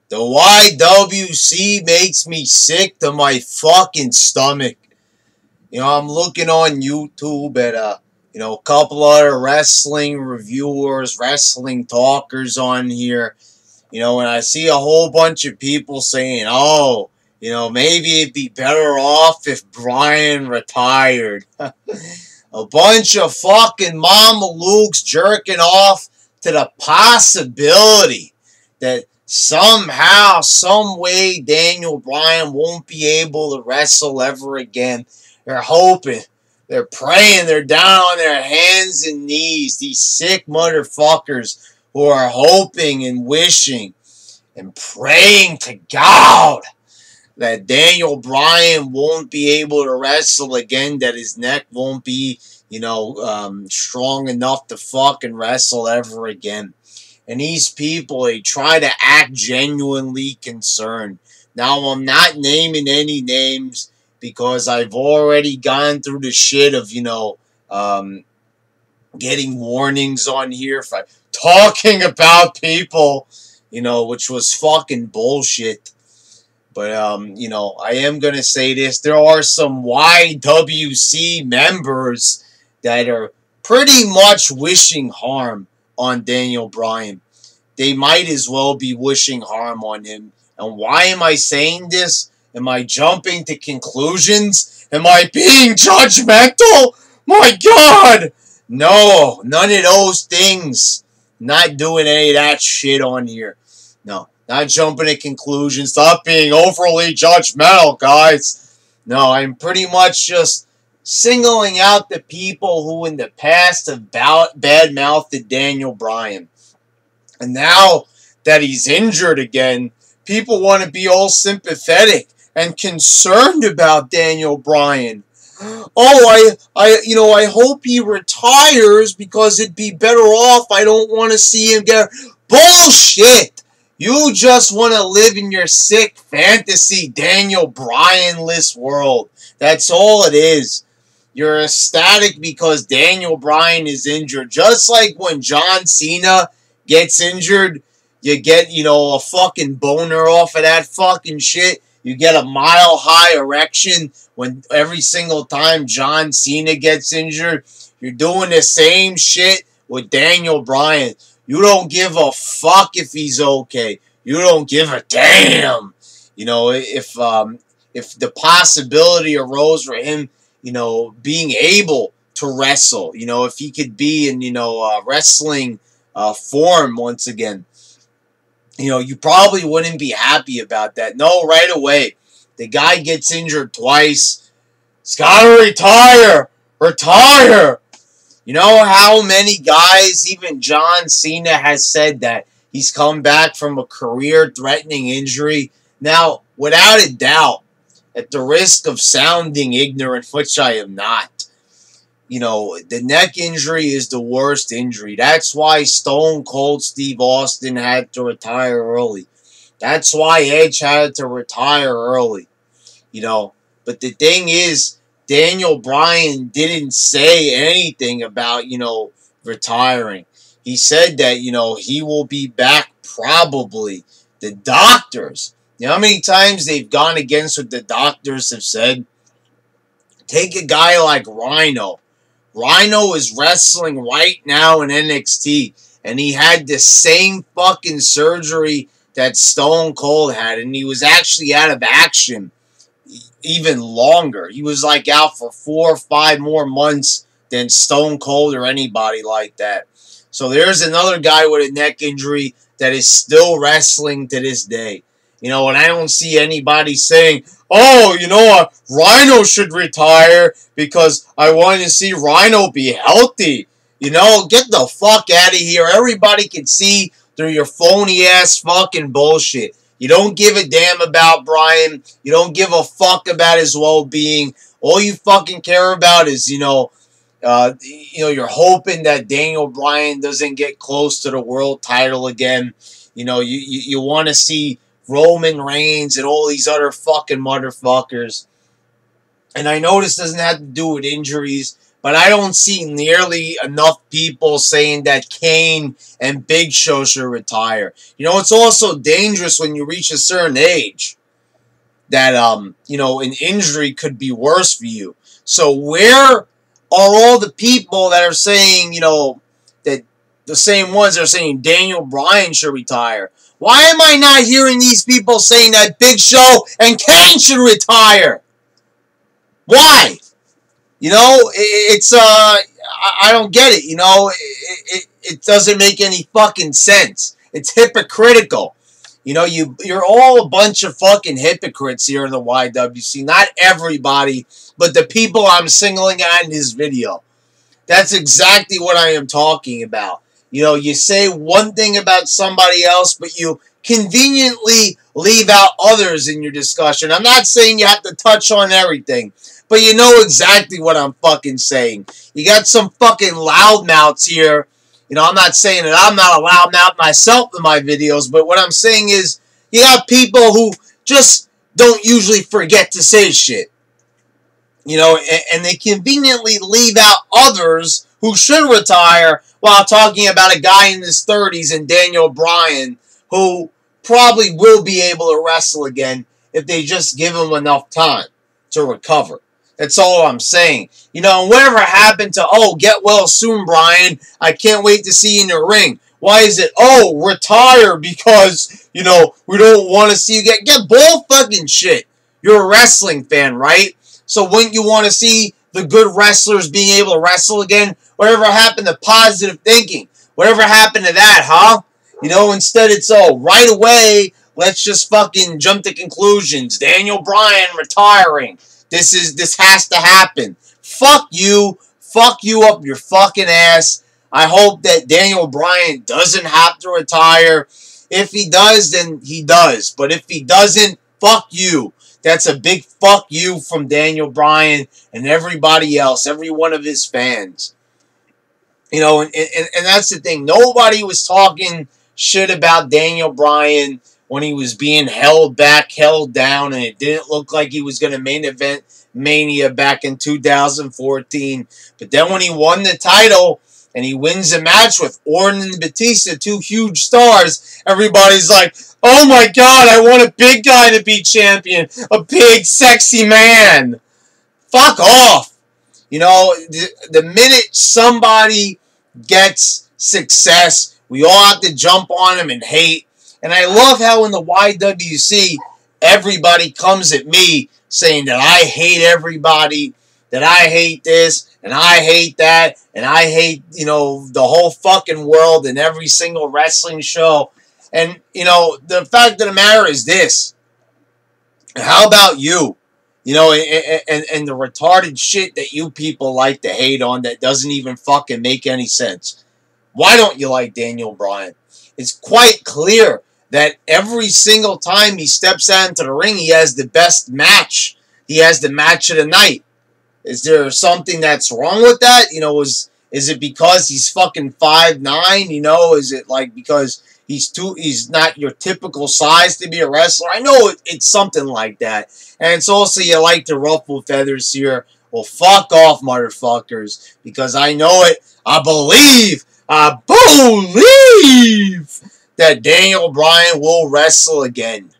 The YWC makes me sick to my fucking stomach. I'm looking on YouTube at a couple other wrestling reviewers, wrestling talkers on here. And I see a whole bunch of people saying, "Oh, maybe it'd be better off if Bryan retired." A bunch of fucking mamalukes jerking off to the possibility that somehow, some way, Daniel Bryan won't be able to wrestle ever again. They're hoping, they're praying, they're down on their hands and knees. These sick motherfuckers who are hoping and wishing and praying to God that Daniel Bryan won't be able to wrestle again, that his neck won't be, strong enough to fucking wrestle ever again. And these people, they try to act genuinely concerned. Now, I'm not naming any names because I've already gone through the shit of, getting warnings on here for talking about people, which was fucking bullshit. But, I am going to say this. There are some YWC members that are pretty much wishing harm on Daniel Bryan. They might as well be wishing harm on him. And why am I saying this? Am I jumping to conclusions? Am I being judgmental? My God! No, none of those things. Not doing any of that shit on here. No, not jumping to conclusions. Stop being overly judgmental, guys. No, I'm pretty much just singling out the people who in the past have bad-mouthed Daniel Bryan. And now that he's injured again, people want to be all sympathetic and concerned about Daniel Bryan. Oh, I hope he retires because it'd be better off. I don't want to see him get... Bullshit! You just want to live in your sick fantasy Daniel Bryan-less world. That's all it is. You're ecstatic because Daniel Bryan is injured. Just like when John Cena gets injured, you get, a fucking boner off of that fucking shit. You get a mile-high erection when every single time John Cena gets injured. You're doing the same shit with Daniel Bryan. You don't give a fuck if he's okay. You don't give a damn. If the possibility arose for him, being able to wrestle, if he could be in, wrestling form once again, you probably wouldn't be happy about that. No, right away. The guy gets injured twice. He's got to retire. Retire. You know how many guys, even John Cena has said that he's come back from a career-threatening injury. Now, without a doubt, at the risk of sounding ignorant, which I am not, the neck injury is the worst injury. That's why Stone Cold Steve Austin had to retire early. That's why Edge had to retire early. But the thing is, Daniel Bryan didn't say anything about, retiring. He said that, he will be back probably. The doctors, how many times they've gone against what the doctors have said? Take a guy like Rhino. Rhino is wrestling right now in NXT, and he had the same fucking surgery that Stone Cold had, and he was actually out of action even longer. He was like out for 4 or 5 more months than Stone Cold or anybody like that. So there's another guy with a neck injury that is still wrestling to this day. And I don't see anybody saying, oh, Rhino should retire because I want to see Rhino be healthy. Get the fuck out of here. Everybody can see through your phony-ass fucking bullshit. You don't give a damn about Bryan. You don't give a fuck about his well-being. All you fucking care about is, you're hoping that Daniel Bryan doesn't get close to the world title again. You want to see Roman Reigns and all these other fucking motherfuckers. And I know this doesn't have to do with injuries, But I don't see nearly enough people saying that Kane and Big Show should retire. You know, it's also dangerous when you reach a certain age that, you know, an injury could be worse for you. So where are all the people that are saying, you know, that the same ones that are saying Daniel Bryan should retire? Why am I not hearing these people saying that Big Show and Kane should retire? Why? You know, it's, I don't get it, you know, it doesn't make any fucking sense. It's hypocritical. You know, you're all a bunch of fucking hypocrites here in the YWC. Not everybody, but the people I'm singling out in this video. That's exactly what I am talking about. You know, you say one thing about somebody else, but you conveniently leave out others in your discussion. I'm not saying you have to touch on everything, but you know exactly what I'm fucking saying. You got some fucking loudmouths here. You know, I'm not saying that I'm not a loudmouth myself in my videos, but what I'm saying is you got people who just don't usually forget to say shit. You know, and they conveniently leave out others who should retire while talking about a guy in his 30s and Daniel Bryan who probably will be able to wrestle again if they just give him enough time to recover. That's all I'm saying. You know, and whatever happened to, oh, get well soon, Bryan. I can't wait to see you in the ring. Why is it, oh, retire because, you know, we don't want to see you get bull fucking shit. You're a wrestling fan, right? So wouldn't you want to see the good wrestlers being able to wrestle again? Whatever happened to positive thinking? Whatever happened to that, huh? You know, instead it's, oh, right away, let's just fucking jump to conclusions. Daniel Bryan retiring. This has to happen. Fuck you. Fuck you up your fucking ass. I hope that Daniel Bryan doesn't have to retire. If he does, then he does. But if he doesn't, fuck you. That's a big fuck you from Daniel Bryan and everybody else, every one of his fans. You know, and that's the thing. Nobody was talking shit about Daniel Bryan when he was being held back, held down, and it didn't look like he was going to main event Mania back in 2014. But then when he won the title and he wins a match with Orton and Batista, two huge stars, everybody's like, oh my God, I want a big guy to be champion. A big, sexy man. Fuck off. You know, the minute somebody gets success, we all have to jump on him and hate. And I love how in the YWC, everybody comes at me saying that I hate everybody, that I hate this, and I hate that, and I hate, you know, the whole fucking world and every single wrestling show. And, you know, the fact of the matter is this. How about you? You know, and the retarded shit that you people like to hate on that doesn't even fucking make any sense. Why don't you like Daniel Bryan? It's quite clear that every single time he steps out into the ring, he has the best match. He has the match of the night. Is there something that's wrong with that? You know, is it because he's fucking 5'9"? You know, is it like because he's not your typical size to be a wrestler? I know it's something like that. And it's also you like to ruffle feathers here. Well, fuck off, motherfuckers. Because I know it. I believe that Daniel Bryan will wrestle again.